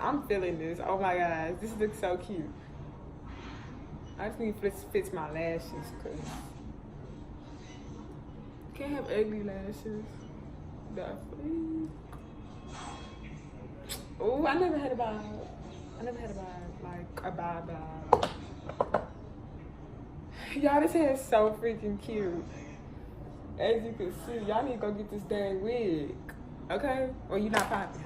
I'm feeling this. Oh my gosh, this looks so cute. I just need to fix my lashes, cause can't have ugly lashes. Oh, I never had a bob. Like a bob. Y'all, this hair is so freaking cute. As you can see, y'all need to go get this dang wig, okay? Or you not popping.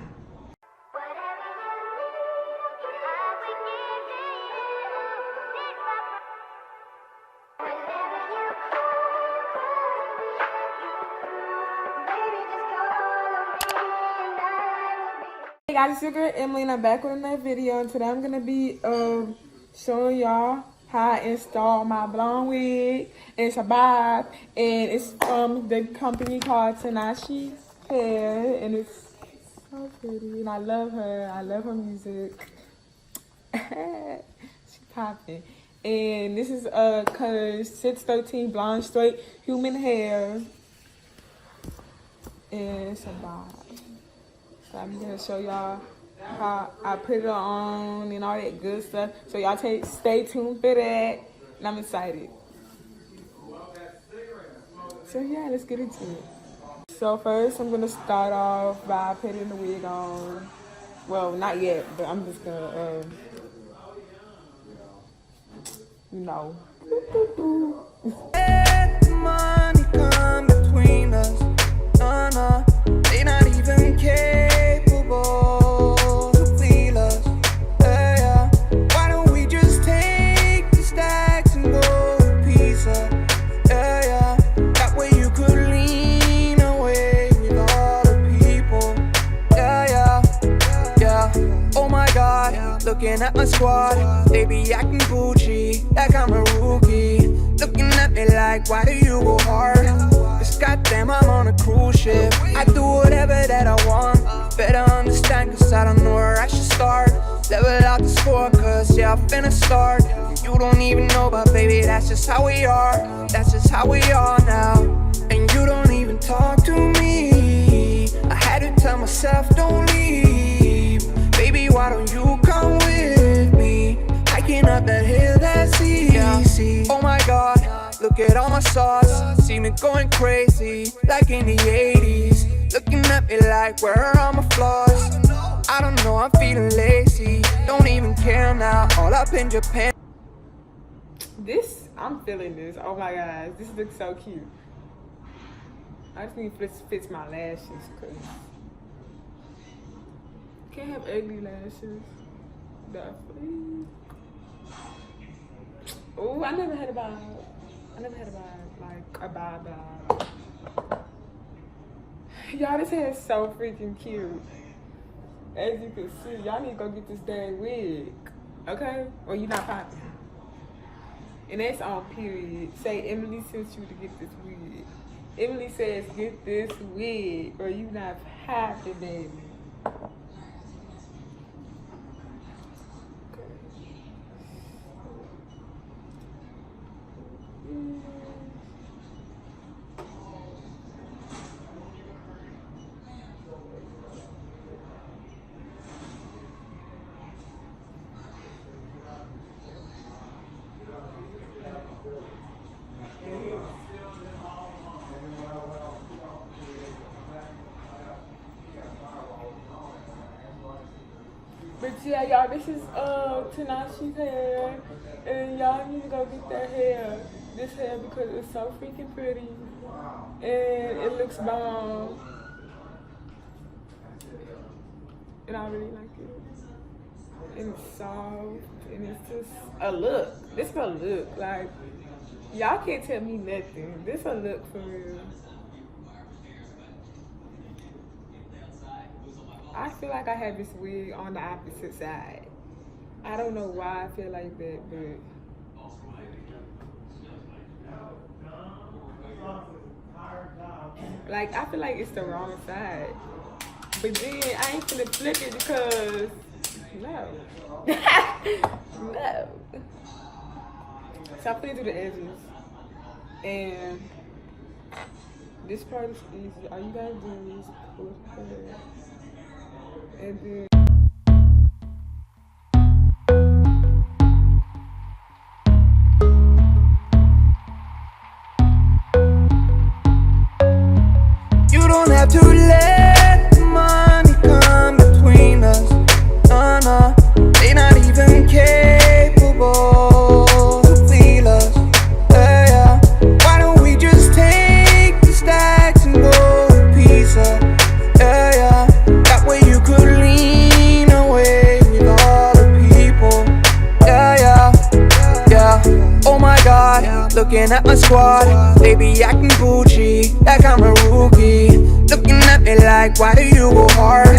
Hey guys, it's your girl Emily and I'm back with another video, and today I'm gonna be showing y'all how I install my blonde wig. And it's a bob, and it's from the company called Tinashe hair, and it's so pretty, and I love her music. She popping. And this is color 613 blonde straight human hair, and it's a bob. So I'm gonna show y'all how I put it on and all that good stuff. So y'all stay tuned for that, and I'm excited. So yeah, let's get into it. So first I'm gonna start off by putting the wig on. Well, not yet, but I'm just gonna, you know. Let the money come between us. They not even capable to feel us. Yeah. Why don't we just take the stacks and go to pizza? Yeah. That way you could lean away with all the people. Yeah. Oh my God, looking at my squad, they be acting Gucci like I'm a rookie. Looking at me like, why do you go hard? Cause goddamn, I'm on a cruise ship. I do whatever that I want. Better understand, cause I don't know where I should start. Level out the score, cause yeah, I'm finna start. You don't even know, but baby, that's just how we are. That's just how we are now. And you don't even talk to me. I had to tell myself, don't leave. Baby, why don't you come with me? Hiking up that hill that's easy. Oh my God, look at all my sauce. See me going crazy, like in the 80s. Looking at me like, where are all my flaws? I don't know, I'm feeling lazy. Don't even care now, all up in Japan. I'm feeling this. Oh my gosh, this looks so cute. I just need to fix my lashes, cause can't have ugly lashes. Oh, I never had a bob. Like a bob. Y'all, this hair is so freaking cute. As you can see, y'all need to go get this dang wig, okay? Or you not popping. And that's on period. Say Emily sent you to get this wig. Emily says get this wig or you not popping, baby. But yeah, y'all, this is Tinashe's hair, and y'all need to go get that hair, this hair, because it's so freaking pretty, and it looks bomb, and I really like it, and it's soft, and it's just a look. This is a look, like, y'all can't tell me nothing. This a look for real. I feel like I have this wig on the opposite side. I don't know why I feel like that, but like I feel like it's the wrong side. But then I ain't finna flip it because no. No. So I'm finna do the edges. And this part is easy. All you gotta do is pull it. And then looking at my squad. They be acting bougie, like I'm a rookie. Looking at me like, why do you go hard?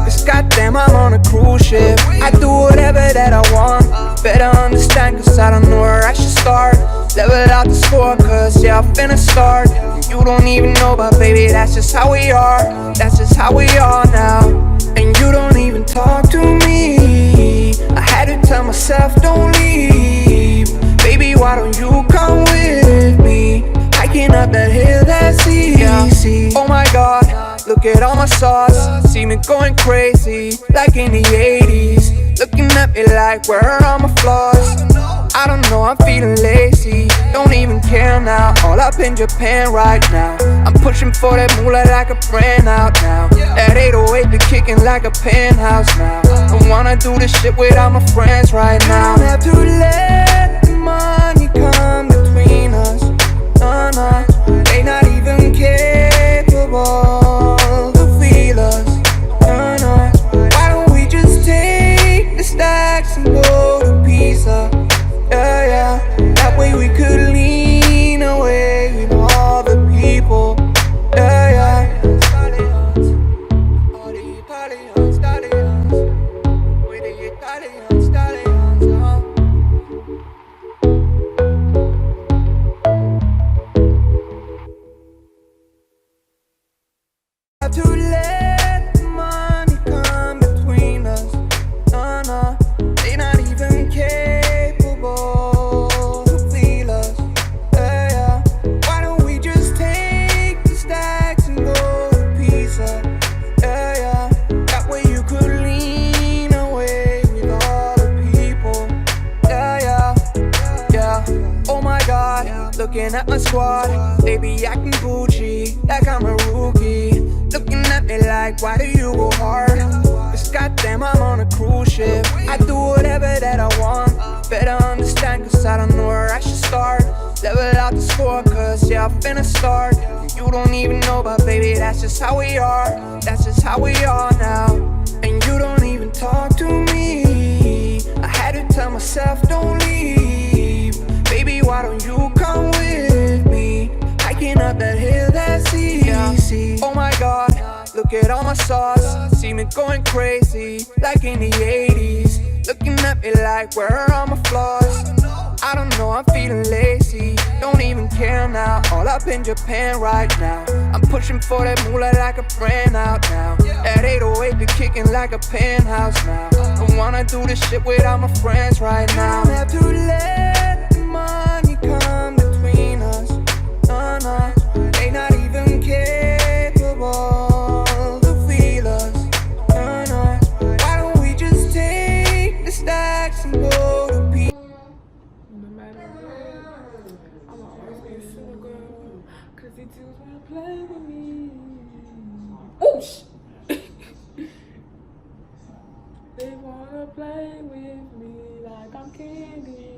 Cause goddamn, I'm on a cruise ship. I do whatever that I want. Better understand, cause I don't know where I should start. Level out the score, cause yeah, I'm finna start. You don't even know, but baby, that's just how we are. That's just how we are now. And you don't even talk to me. I had to tell myself, don't leave. Baby, why don't you come with me? Hiking up that hill, that's easy. Oh my God, look at all my sauce. See me going crazy, like in the 80s. Looking at me like, where are all my flaws? I don't know, I'm feeling lazy. Don't even care now, all up in Japan right now. I'm pushing for that moolah like a brand out now. That 808 be kicking like a penthouse now. Don't wanna do this shit without my friends right now. Don't have to let the money come between us. Nah, they not even capable to feel us. Nah, why don't we just take the stacks and go to pizza? Yeah, that way we could lean away with all the people. Yeah. All the Italian stallions, with the Italian stallions, Have to let the money come between us. Nah, they not even capable to feel us. Yeah. Why don't we just take the stacks and go to pizza? Yeah. That way you could lean away with all the people. Yeah. Oh my God, looking at my squad. They be acting bougie, like I'm a rookie. Looking at me like, why do you go hard? Cause goddamn, I'm on a cruise ship. I do whatever that I want. Better understand, cause I don't know where I should start. Level out the score, cause yeah, I'm finna start. You don't even know, but baby, that's just how we are. That's just how we are now. And you don't even talk to me. I had to tell myself, don't leave. Baby, why don't you come with me? Hiking up that hill, that's easy. Oh my God, look at all my sauce. See me going crazy, like in the 80s. Looking at me like, where are all my flaws? I don't know, I'm feeling lazy. Don't even care now, all up in Japan right now. I'm pushing for that moolah like a brand out now. That 808 be kicking like a penthouse now. Don't wanna do this shit without my friends right now. Don't have to let the money come between us. Nah, they not even capable to feel us. Nah, why don't we just take the stacks and go to pizza? No matter what, I'ma always be a single girl. Cause these dudes wanna play with me. Oosh! They wanna play with me like I'm candy.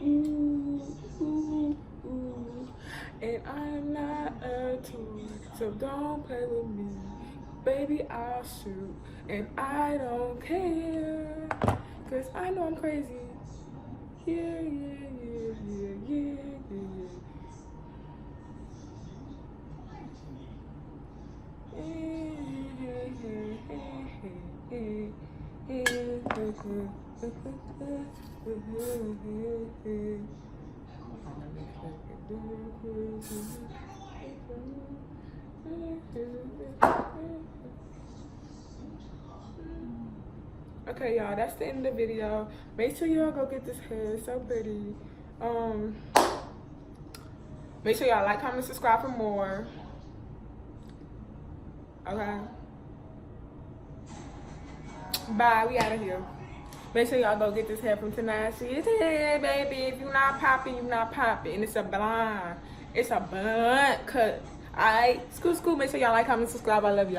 Ooh. And I'm not a toy, so don't play with me. Baby, I'll shoot, and I don't care. Cause I know I'm crazy. Yeah. Okay, y'all, that's the end of the video. Make sure y'all go get this hair. It's so pretty. Make sure y'all like, comment, subscribe for more. Okay. Bye. We out of here. Make sure y'all go get this hair from Tinashe. It's here, baby. If you're not popping, you're not popping. And it's a blonde. It's a blunt cut. Alright. Scoot. Make sure y'all like, comment, subscribe. I love y'all.